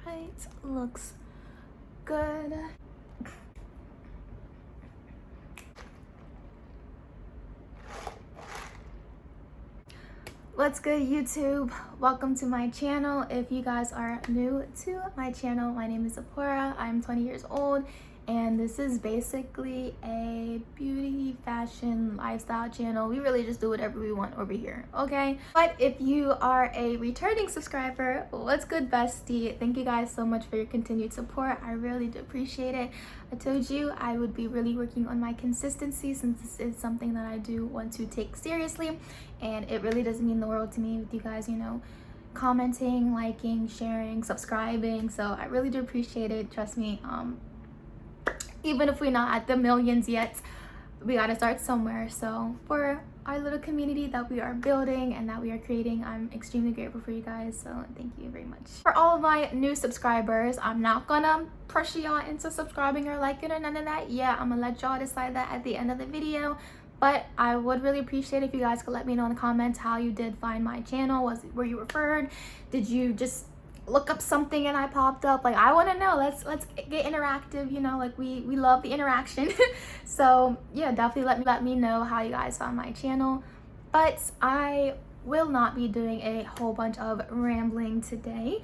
height looks good. What's good, YouTube? Welcome to my channel. If you guys are new to my channel, my name is Zipporah. I'm 20 years old, and this is basically a beauty, fashion, lifestyle channel. We really just do whatever we want over here, okay? But if you are a returning subscriber, what's good, bestie? Thank you guys so much for your continued support. I really do appreciate it. I told you I would be really working on my consistency, since this is something that I do want to take seriously, and it really does mean the world to me with you guys, you know, commenting, liking, sharing, subscribing. So I really do appreciate it. Trust me. Even if we're not at the millions yet, we gotta start somewhere. So for our little community that we are building and that we are creating, I'm extremely grateful for you guys. So thank you very much. For all of my new subscribers, I'm not gonna pressure y'all into subscribing or liking or none of that. Yeah, I'm gonna let y'all decide that at the end of the video. But I would really appreciate if you guys could let me know in the comments how you did find my channel. Were you referred? Did you just look up something and I popped up? Like, I want to know. Let's get interactive, you know, like we love the interaction. So yeah, definitely let me know how you guys found my channel. But I will not be doing a whole bunch of rambling today.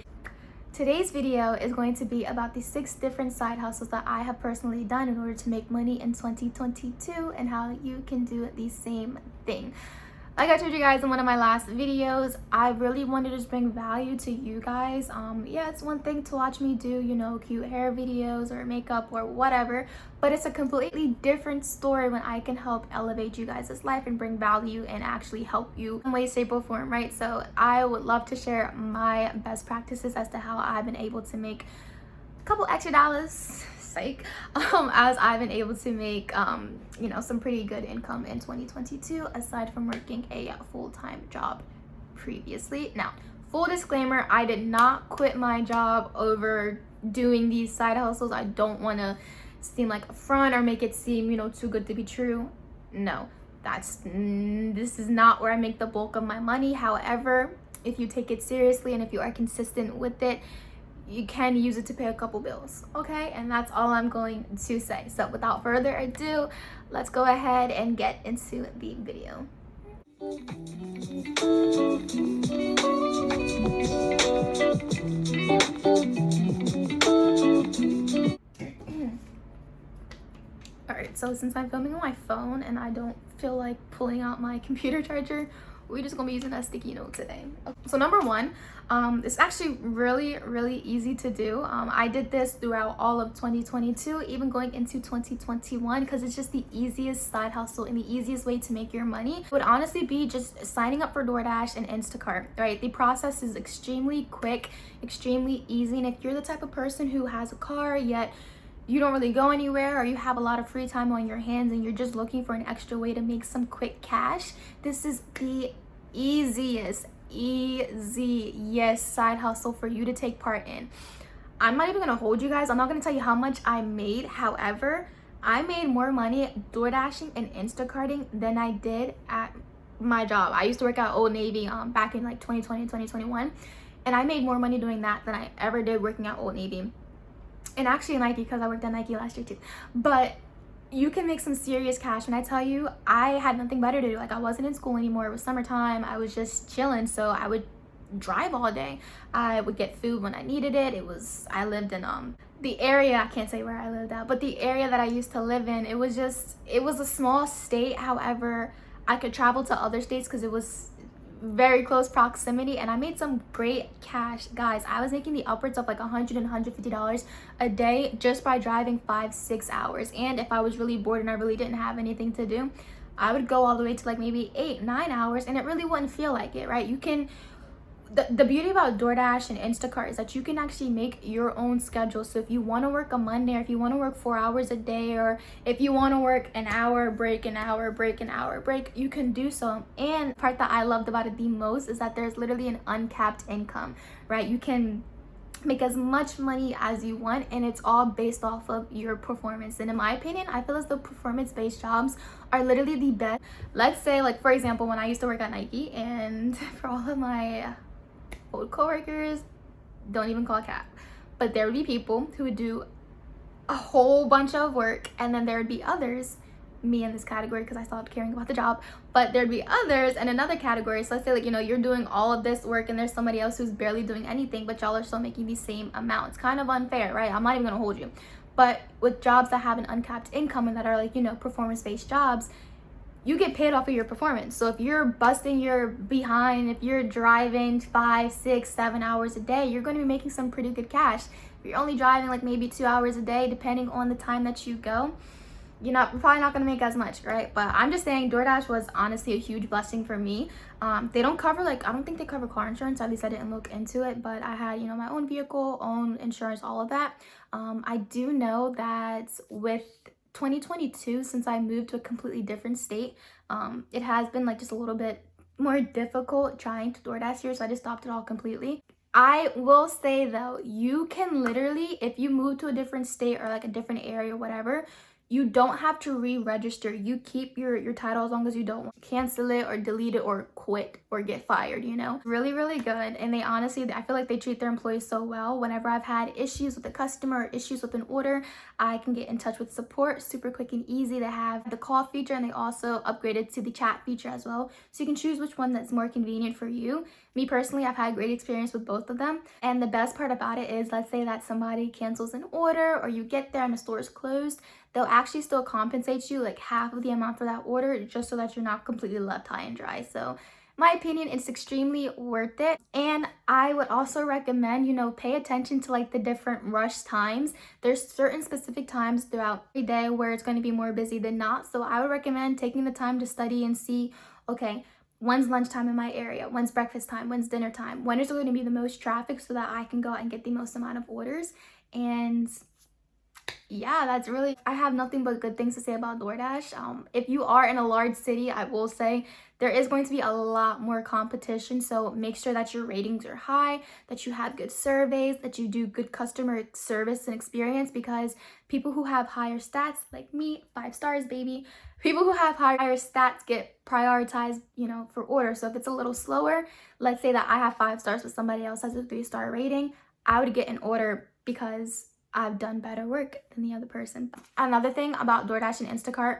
Today's video is going to be about the 6 different side hustles that I have personally done in order to make money in 2022, and how you can do the same thing. Like I told you guys in one of my last videos, I really wanted to just bring value to you guys. Yeah, it's one thing to watch me do, you know, cute hair videos or makeup or whatever, but it's a completely different story when I can help elevate you guys' life and bring value and actually help you in way, shape, or form, right? So I would love to share my best practices as to how I've been able to make a couple extra dollars, as I've been able to make you know, some pretty good income in 2022, aside from working a full-time job previously. Now, full disclaimer, I did not quit my job over doing these side hustles. I don't want to seem like a front or make it seem, you know, too good to be true. No, this is not where I make the bulk of my money. However, if you take it seriously and if you are consistent with it, you can use it to pay a couple bills, okay? And that's all I'm going to say. So without further ado, let's go ahead and get into the video. Alright, so since I'm filming on my phone and I don't feel like pulling out my computer charger, we're just gonna be using a sticky note today. So number one, it's actually really easy to do. I did this throughout all of 2022, even going into 2021, because it's just the easiest side hustle and the easiest way to make your money. It would honestly be just signing up for DoorDash and Instacart, right? The process is extremely quick, extremely easy, and if you're the type of person who has a car yet you don't really go anywhere, or you have a lot of free time on your hands and you're just looking for an extra way to make some quick cash, this is the easiest side hustle for you to take part in. I'm not even gonna hold you guys. I'm not gonna tell you how much I made. However, I made more money door dashing and Instacarting than I did at my job. I used to work at Old Navy back in like 2020, 2021, and I made more money doing that than I ever did working at Old Navy. And actually Nike, because I worked at Nike last year too. But you can make some serious cash. When I tell you, I had nothing better to do. Like, I wasn't in school anymore. It was summertime. I was just chilling. So I would drive all day. I would get food when I needed it. I lived in the area, I can't say where I lived at, but the area that I used to live in, it was a small state. However, I could travel to other states because it was very close proximity, and I made some great cash, guys. I was making the upwards of like $100 and $150 a day just by driving 5-6 hours. And if I was really bored and I really didn't have anything to do, I would go all the way to like maybe 8-9 hours, and it really wouldn't feel like it, right? You can the beauty about DoorDash and Instacart is that you can actually make your own schedule. So if you want to work a Monday, or if you want to work 4 hours a day, or if you want to work an hour, break an hour, break an hour, break, you can do so. And the part that I loved about it the most is that there's literally an uncapped income, right? You can make as much money as you want, and it's all based off of your performance. And in my opinion, I feel as though performance-based jobs are literally the best. Let's say, like, for example, when I used to work at Nike, and for all of my old coworkers, don't even call cap, But there would be people who would do a whole bunch of work, and then there would be others, me in this category because I stopped caring about the job, but there'd be others in another category. So let's say, like, you know, you're doing all of this work and there's somebody else who's barely doing anything, but y'all are still making the same amount. It's kind of unfair, right? I'm not even gonna hold you. But with jobs that have an uncapped income and that are, like, you know, performance-based jobs, you get paid off of your performance. So if you're busting your behind, if you're driving 5, 6, 7 hours a day, you're going to be making some pretty good cash. If you're only driving like maybe 2 hours a day, depending on the time that you go, you're probably not going to make as much, right? But I'm just saying DoorDash was honestly a huge blessing for me. They don't cover, like, I don't think they cover car insurance. At least I didn't look into it, but I had, you know, my own vehicle, own insurance, all of that. I do know that with 2022, since I moved to a completely different state, it has been like just a little bit more difficult trying to DoorDash here, so I just stopped it all completely. I will say though, you can literally, if you move to a different state or like a different area or whatever, you don't have to re-register. You keep your title as long as you don't cancel it or delete it or quit or get fired, you know? Really, really good. And they honestly, I feel like they treat their employees so well. Whenever I've had issues with a customer or issues with an order, I can get in touch with support, super quick and easy. They have the call feature, and they also upgraded to the chat feature as well. So you can choose which one that's more convenient for you. Me personally, I've had great experience with both of them. And the best part about it is, let's say that somebody cancels an order or you get there and the store is closed, they'll actually still compensate you like half of the amount for that order, just so that you're not completely left high and dry. So my opinion, it's extremely worth it. And I would also recommend, you know, pay attention to like the different rush times. There's certain specific times throughout the day where it's going to be more busy than not. So I would recommend taking the time to study and see, okay, when's lunchtime in my area? When's breakfast time? When's dinner time? When is there going to be the most traffic so that I can go out and get the most amount of orders? And yeah, that's really, I have nothing but good things to say about DoorDash. If you are in a large city, I will say there is going to be a lot more competition. So make sure that your ratings are high, that you have good surveys, that you do good customer service and experience, because people who have higher stats, like me, 5 stars, baby, people who have higher stats get prioritized, you know, for orders. So if it's a little slower, let's say that I have 5 stars, but somebody else has a 3-star rating, I would get an order because I've done better work than the other person. Another thing about DoorDash and Instacart,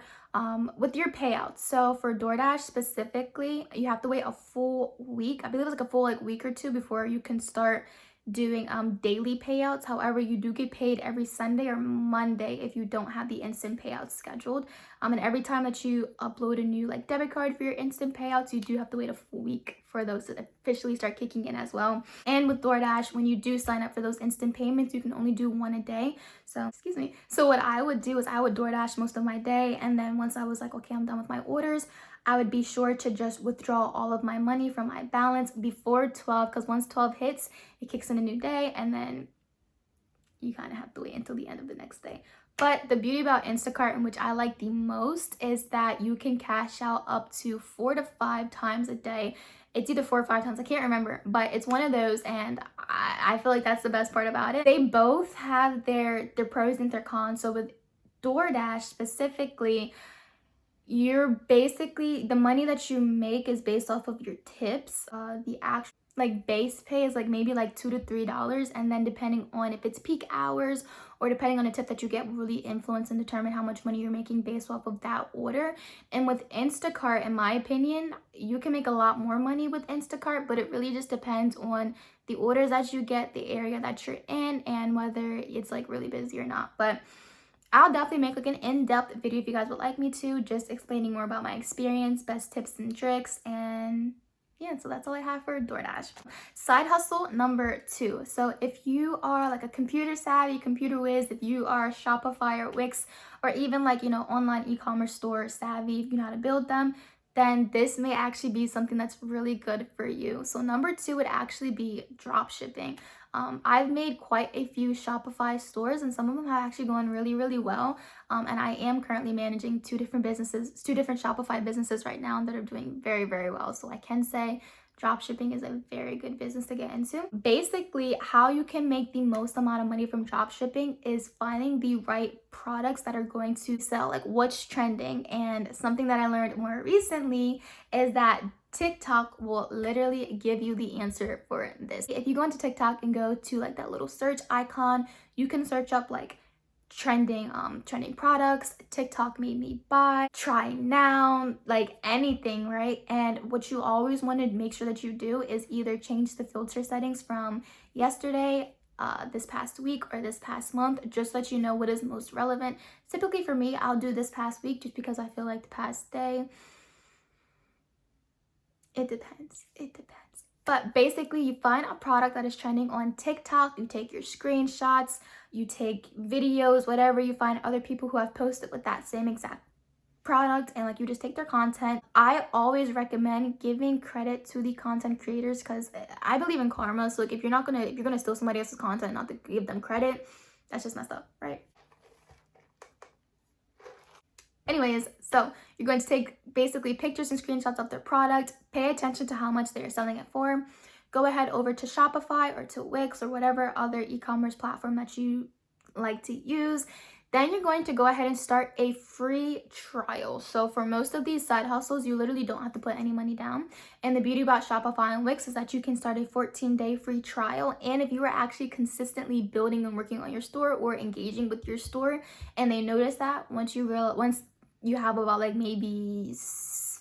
with your payouts. So for DoorDash specifically, you have to wait a full week. I believe it's like a full like week or 2 before you can start doing daily payouts. However, you do get paid every Sunday or Monday if you don't have the instant payouts scheduled. And every time that you upload a new like debit card for your instant payouts, you do have to wait a full week for those to officially start kicking in as well. And with DoorDash, when you do sign up for those instant payments, you can only do 1 a day. So, excuse me. So what I would do is I would DoorDash most of my day, and then once I was like, okay, I'm done with my orders, I would be sure to just withdraw all of my money from my balance before 12, because once 12 hits, it kicks in a new day, and then you kind of have to wait until the end of the next day. But the beauty about Instacart, and which I like the most, is that you can cash out up to 4 to 5 times a day. It's either 4 or 5 times, I can't remember, but it's one of those, and I feel like that's the best part about it. They both have their pros and their cons. So with DoorDash specifically, you're basically, the money that you make is based off of your tips. The actual like base pay is like maybe like $2 to $3, and then depending on if it's peak hours or depending on the tip that you get will really influence and determine how much money you're making based off of that order. And with Instacart, in my opinion, you can make a lot more money with Instacart, but it really just depends on the orders that you get, the area that you're in, and whether it's like really busy or not. But I'll definitely make like an in-depth video if you guys would like me to, just explaining more about my experience, best tips and tricks, and yeah, so that's all I have for DoorDash. Side hustle number 2. So if you are like a computer savvy, computer whiz, if you are Shopify or Wix, or even like, you know, online e-commerce store savvy, if you know how to build them, then this may actually be something that's really good for you. So number 2 would actually be dropshipping. I've made quite a few Shopify stores, and some of them have actually gone really, really well. And I am currently managing 2 different businesses, 2 different Shopify businesses right now that are doing very, very well. So I can say dropshipping is a very good business to get into. Basically, how you can make the most amount of money from dropshipping is finding the right products that are going to sell, like what's trending. And something that I learned more recently is that TikTok will literally give you the answer for this. If you go into TikTok and go to like that little search icon, you can search up like trending products, TikTok made me buy, try now, like anything, right? And what you always want to make sure that you do is either change the filter settings from yesterday, this past week, or this past month, just so that you know what is most relevant. Typically for me, I'll do this past week just because I feel like the past day, it depends. But basically, you find a product that is trending on TikTok, you take your screenshots, you take videos, whatever, you find other people who have posted with that same exact product, and like you just take their content. I always recommend giving credit to the content creators because I believe in karma. So like if you're gonna steal somebody else's content and not to give them credit, that's just messed up, right? Anyways, so you're going to take basically pictures and screenshots of their product, pay attention to how much they are selling it for, go ahead over to Shopify or to Wix or whatever other e-commerce platform that you like to use. Then you're going to go ahead and start a free trial. So for most of these side hustles, you literally don't have to put any money down. And the beauty about Shopify and Wix is that you can start a 14-day free trial. And if you are actually consistently building and working on your store or engaging with your store, and they notice that once you have about like maybe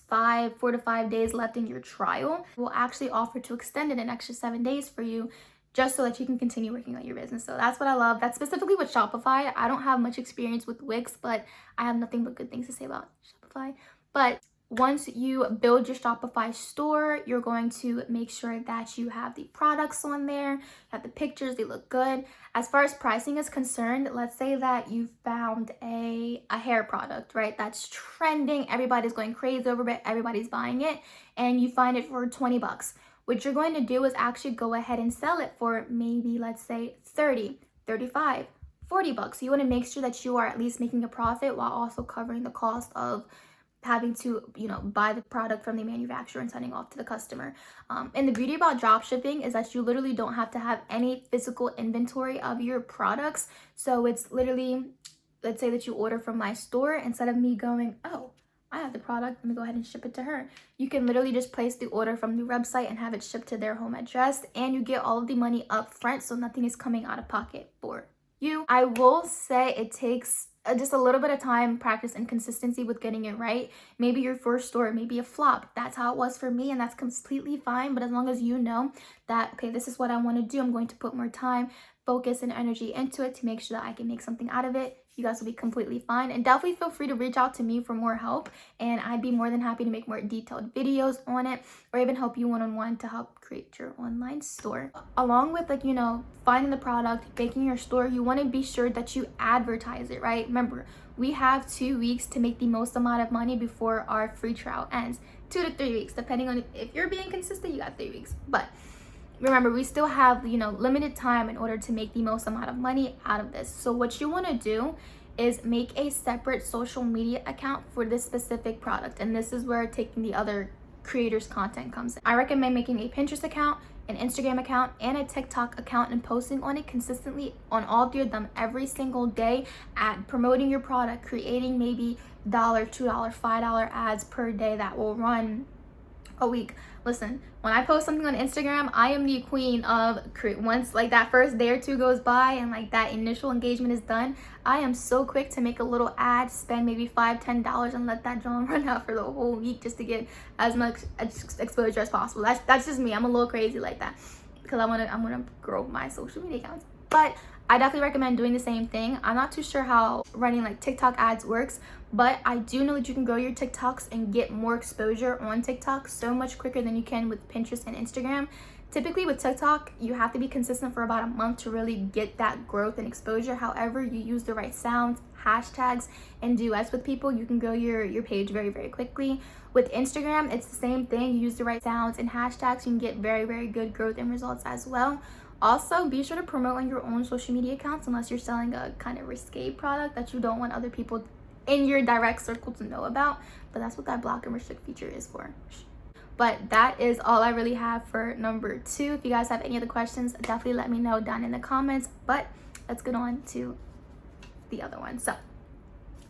4 to 5 days left in your trial, we'll actually offer to extend it an extra 7 days for you, just so that you can continue working on your business. So that's what I love. That's specifically with Shopify. I don't have much experience with Wix, but I have nothing but good things to say about Shopify. But once you build your Shopify store, you're going to make sure that you have the products on there, you have the pictures, they look good. As far as pricing is concerned, let's say that you found a hair product, right? That's trending, everybody's going crazy over it, everybody's buying it, and you find it for 20 bucks. What you're going to do is actually go ahead and sell it for maybe, let's say 30, 35, 40 bucks. You want to make sure that you are at least making a profit while also covering the cost of having to, buy the product from the manufacturer and sending off to the customer. And the beauty about dropshipping is that you literally don't have to have any physical inventory of your products. So it's literally, let's say that you order from my store, instead of me going, oh, I have the product, let me go ahead and ship it to her. You can literally just place the order from the website and have it shipped to their home address, and you get all of the money up front, so nothing is coming out of pocket for you. I will say it takes just a little bit of time, practice, and consistency with getting it right. Maybe your first store may be a flop. That's how it was for me, and that's completely fine. But as long as you know that, okay, this is what I want to do, I'm going to put more time, focus, and energy into it to make sure that I can make something out of it, you guys will be completely fine. And definitely feel free to reach out to me for more help, and I'd be more than happy to make more detailed videos on it, or even help you one-on-one to help create your online store. Along with finding the product, making your store, you want to be sure that you advertise it, right? Remember, we have 2 weeks to make the most amount of money before our free trial ends. 2 to 3 weeks, depending on if you're being consistent, you got 3 weeks. But remember, we still have limited time in order to make the most amount of money out of this. So what you want to do is make a separate social media account for this specific product, and this is where taking the other creators' content comes in. I recommend making a Pinterest account, an Instagram account, and a TikTok account, and posting on it consistently on all 3 of them every single day, at promoting your product, creating maybe $1, $2, $5 ads per day that will run a week. Listen, when I post something on Instagram, I am the queen of once like that first day or 2 goes by and like that initial engagement is done, I am so quick to make a little ad, spend maybe $5, $10 and let that drum run out for the whole week just to get as much exposure as possible. That's just me. I'm a little crazy like that because I want to grow my social media accounts. But I definitely recommend doing the same thing. I'm not too sure how running like TikTok ads works, but I do know that you can grow your TikToks and get more exposure on TikTok so much quicker than you can with Pinterest and Instagram. Typically with TikTok, you have to be consistent for about a month to really get that growth and exposure. However, you use the right sounds, hashtags, and duets with people, you can grow your page very, very quickly. With Instagram, it's the same thing. You use the right sounds and hashtags, you can get very, very good growth and results as well. Also, be sure to promote on your own social media accounts unless you're selling a kind of risque product that you don't want other people in your direct circle to know about. But that's what that block and restrict feature is for. But that is all I really have for number 2. If you guys have any other questions, definitely let me know down in the comments. But let's get on to the other one. So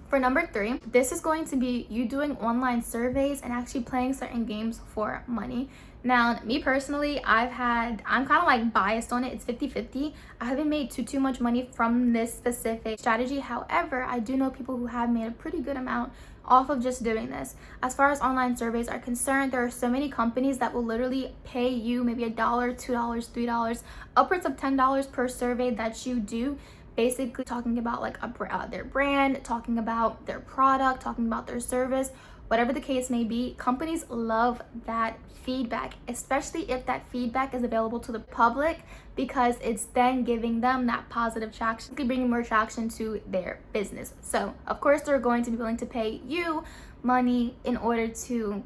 For number 3, this is going to be you doing online surveys and actually playing certain games for money. Now, me personally, I'm kind of like biased on it. It's 50-50. I haven't made too much money from this specific strategy. However, I do know people who have made a pretty good amount off of just doing this. As far as online surveys are concerned, there are so many companies that will literally pay you maybe $1, $2, $3, upwards of $10 per survey that you do, basically talking about like their brand, talking about their product, talking about their service, whatever the case may be. Companies love that feedback, especially if that feedback is available to the public, because it's then giving them that positive traction, bringing more traction to their business. So of course they're going to be willing to pay you money in order to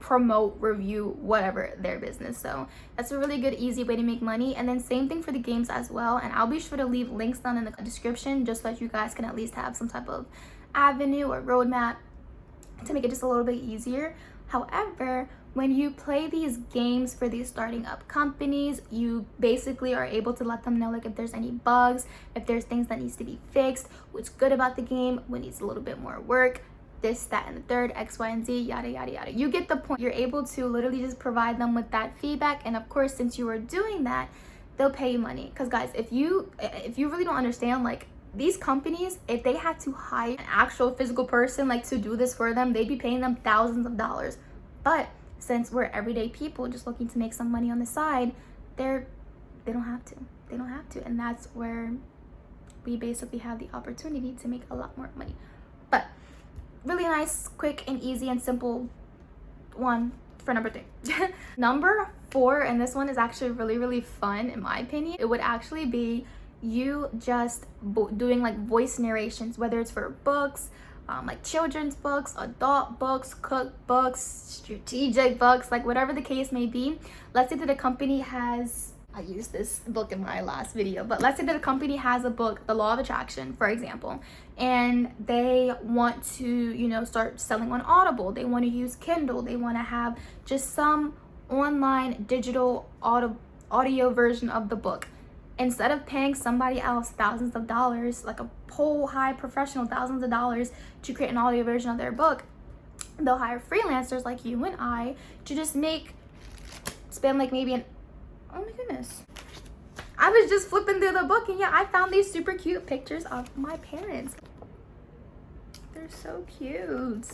promote, review, whatever their business. So that's a really good, easy way to make money. And then same thing for the games as well. And I'll be sure to leave links down in the description just so that you guys can at least have some type of avenue or roadmap to make it just a little bit easier. However, when you play these games for these starting up companies, you basically are able to let them know like if there's any bugs, if there's things that needs to be fixed, what's good about the game, what needs a little bit more work, this, that, and the third, X, Y, and Z, yada, yada, yada. You get the point. You're able to literally just provide them with that feedback. And of course, since you are doing that, they'll pay you money. Because guys, if you really don't understand, like, these companies, if they had to hire an actual physical person like to do this for them, they'd be paying them thousands of dollars. But since we're everyday people just looking to make some money on the side, they don't have to. And that's where we basically have the opportunity to make a lot more money. But really nice, quick and easy and simple one for number 3. Number 4, and this one is actually really fun in my opinion. It would actually be you just doing like voice narrations, whether it's for books, like children's books, adult books, cookbooks, strategic books, like whatever the case may be. Let's say that a company has, I used this book in my last video, but let's say that a company has a book, The Law of Attraction, for example, and they want to, start selling on Audible. They want to use Kindle. They want to have just some online digital audio version of the book. Instead of paying somebody else thousands of dollars, like a whole high professional thousands of dollars to create an audio version of their book, they'll hire freelancers like you and I to just spend like maybe oh my goodness. I was just flipping through the book and yeah, I found these super cute pictures of my parents. They're so cute.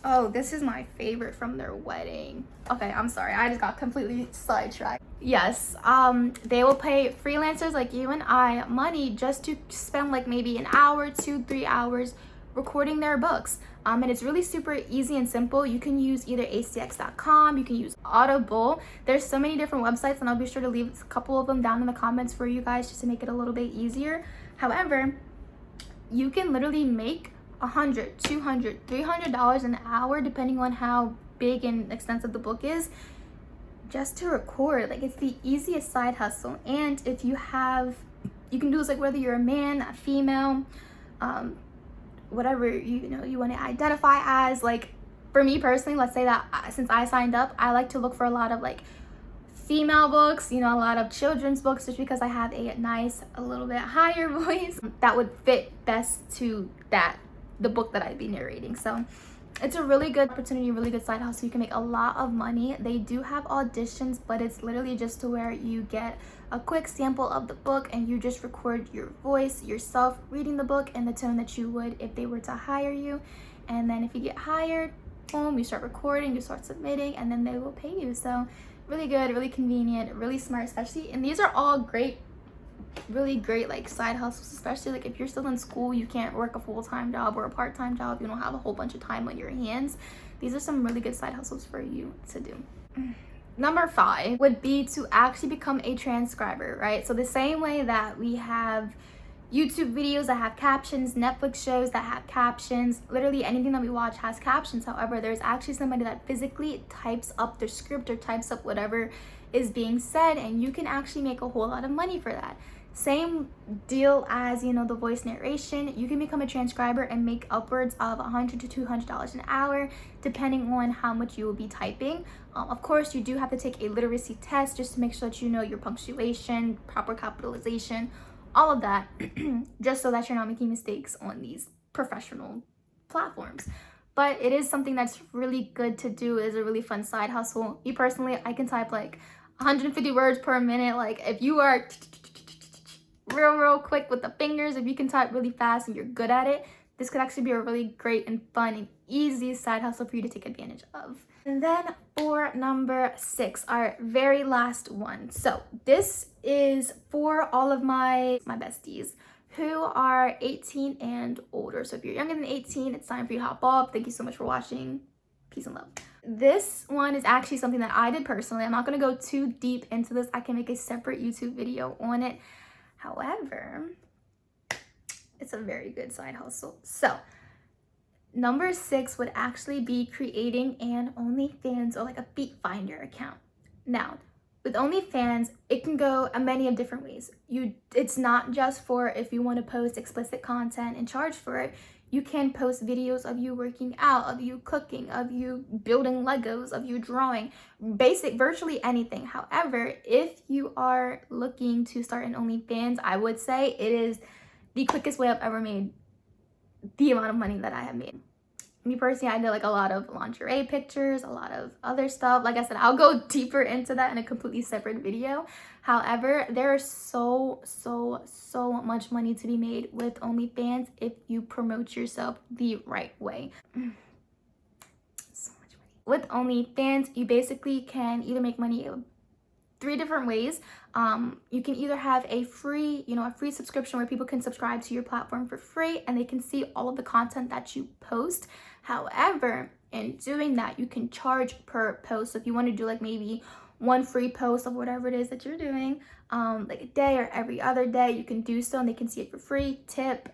Oh, this is my favorite from their wedding. Okay, I'm sorry. I just got completely sidetracked. Yes, they will pay freelancers like you and I money just to spend like maybe an hour, 2-3 hours recording their books. And it's really super easy and simple. You can use either acx.com, you can use Audible. There's so many different websites, and I'll be sure to leave a couple of them down in the comments for you guys just to make it a little bit easier. However, you can literally make $100, $200, $300 an hour depending on how big and extensive the book is, just to record. Like, it's the easiest side hustle. And if you can do this like whether you're a man, a female, whatever you want to identify as. Like, for me personally, let's say that since I signed up, I like to look for a lot of like female books, a lot of children's books, just because I have a nice, a little bit higher voice that would fit best to the book that I'd be narrating. So it's a really good opportunity, really good side hustle. You can make a lot of money. They do have auditions, but it's literally just to where you get a quick sample of the book and you just record your voice, yourself reading the book in the tone that you would if they were to hire you. And then if you get hired, boom, you start recording, you start submitting, and then they will pay you. So really good, really convenient, really smart, especially. And these are all really great like side hustles, especially like if you're still in school, you can't work a full-time job or a part-time job, you don't have a whole bunch of time on your hands. These are some really good side hustles for you to do. Number 5 would be to actually become a transcriber, right? So the same way that we have YouTube videos that have captions, Netflix shows that have captions, literally anything that we watch has captions. However, there's actually somebody that physically types up the script or types up whatever is being said, and you can actually make a whole lot of money for that. Same deal as the voice narration. You can become a transcriber and make upwards of $100 to $200 an hour depending on how much you will be typing. Of course, you do have to take a literacy test just to make sure that you know your punctuation, proper capitalization, all of that, just so that you're not making mistakes on these professional platforms. But it is something that's really good to do. It is a really fun side hustle. Me personally, I can type like 150 words per minute. Like if you are real quick with the fingers, if you can type really fast and you're good at it, this could actually be a really great and fun and easy side hustle for you to take advantage of. And then for number 6, our very last one. So this is for all of my besties who are 18 and older. So if you're younger than 18, it's time for you to hop off. Thank you so much for watching. Peace and love. This one is actually something that I did personally. I'm not going to go too deep into this. I can make a separate YouTube video on it. However, it's a very good side hustle. So number 6 would actually be creating an OnlyFans or like a feet finder account. Now, with OnlyFans, it can go many of different ways. It's not just for if you want to post explicit content and charge for it. You can post videos of you working out, of you cooking, of you building Legos, of you drawing, virtually anything. However, if you are looking to start an OnlyFans, I would say it is the quickest way I've ever made the amount of money that I have made. Me personally, I did like a lot of lingerie pictures, a lot of other stuff. Like I said, I'll go deeper into that in a completely separate video. However, there is so much money to be made with OnlyFans if you promote yourself the right way. So much money. With OnlyFans, you basically can either make money 3 different ways. You can either have a free subscription where people can subscribe to your platform for free and they can see all of the content that you post. However, in doing that, you can charge per post. So if you want to do like maybe one free post of whatever it is that you're doing, like a day or every other day, you can do so and they can see it for free, tip,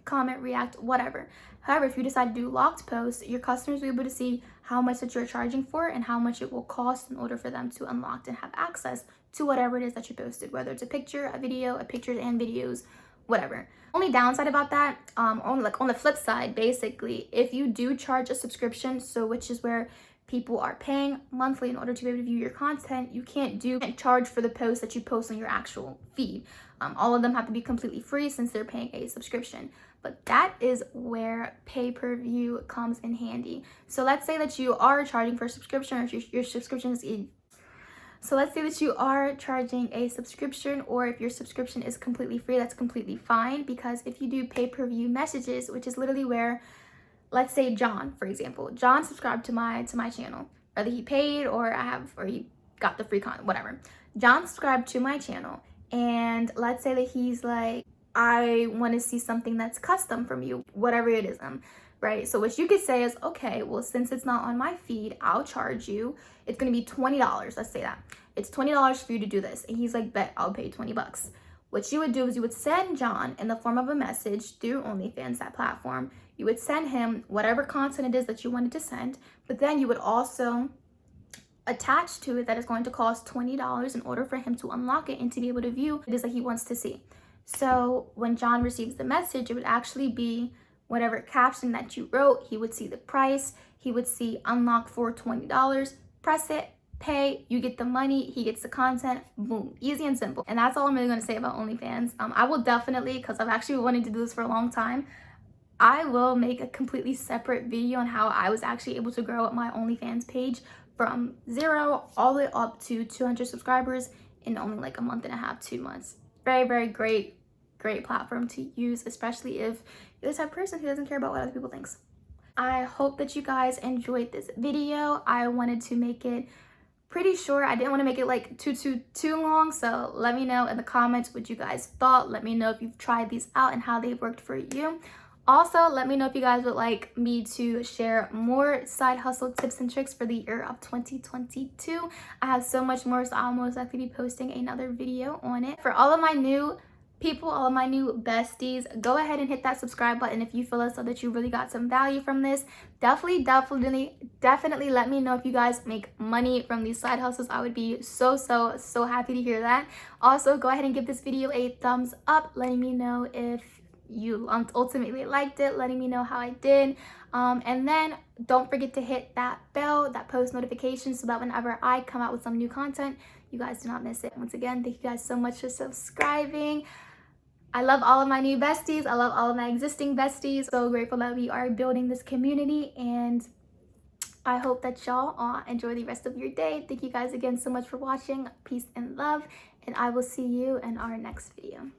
comment, react, whatever. However, if you decide to do locked posts, your customers will be able to see how much that you're charging for and how much it will cost in order for them to unlock and have access to whatever it is that you posted, whether it's a picture, a video, a pictures and videos, whatever. Only downside about that, on the flip side, basically, if you do charge a subscription, so which is where people are paying monthly in order to be able to view your content, you can't charge for the posts that you post on your actual feed. All of them have to be completely free since they're paying a subscription. But that is where pay-per-view comes in handy. So let's say that you are charging for a subscription, or if your subscription is So let's say that you are charging a subscription, or if your subscription is completely free, that's completely fine. Because if you do pay-per-view messages, which is literally where, let's say John, for example, John subscribed to my channel, whether he paid or he got the free content, whatever. John subscribed to my channel, and let's say that he's like, I want to see something that's custom from you, whatever it is, right? So what you could say is, okay, well, since it's not on my feed, I'll charge you. It's going to be $20. Let's say that. It's $20 for you to do this. And he's like, bet, I'll pay $20. What you would do is you would send John in the form of a message through OnlyFans, that platform. You would send him whatever content it is that you wanted to send, but then you would also attach to it that is going to cost $20 in order for him to unlock it and to be able to view what it is that he wants to see. So when John receives the message, it would actually be whatever caption that you wrote. He would see the price. He would see unlock for $20. Press it, pay, you get the money, he gets the content, boom, easy and simple. And that's all I'm really going to say about OnlyFans. I will definitely, because I've actually wanted to do this for a long time, I will make a completely separate video on how I was actually able to grow up my OnlyFans page from 0 all the way up to 200 subscribers in only like a month and a half, 2 months. Very great platform to use, especially if you're the type of person who doesn't care about what other people think. I hope that you guys enjoyed this video. I wanted to make it pretty short. I didn't want to make it like too long, so let me know in the comments what you guys thought. Let me know if you've tried these out and how they've worked for you. Also, let me know if you guys would like me to share more side hustle tips and tricks for the year of 2022. I have so much more, so I'll most likely be posting another video on it. For all of my new people, all of my new besties, go ahead and hit that subscribe button if you feel as though that you really got some value from this. Definitely let me know if you guys make money from these side hustles. I would be so happy to hear that. Also, go ahead and give this video a thumbs up, letting me know if you ultimately liked it, letting me know how I did. And then don't forget to hit that bell, that post notification, so that whenever I come out with some new content, you guys do not miss it. Once again, thank you guys so much for subscribing. I love all of my new besties. I love all of my existing besties. So grateful that we are building this community, and I hope that y'all enjoy the rest of your day. Thank you guys again so much for watching. Peace and love, and I will see you in our next video.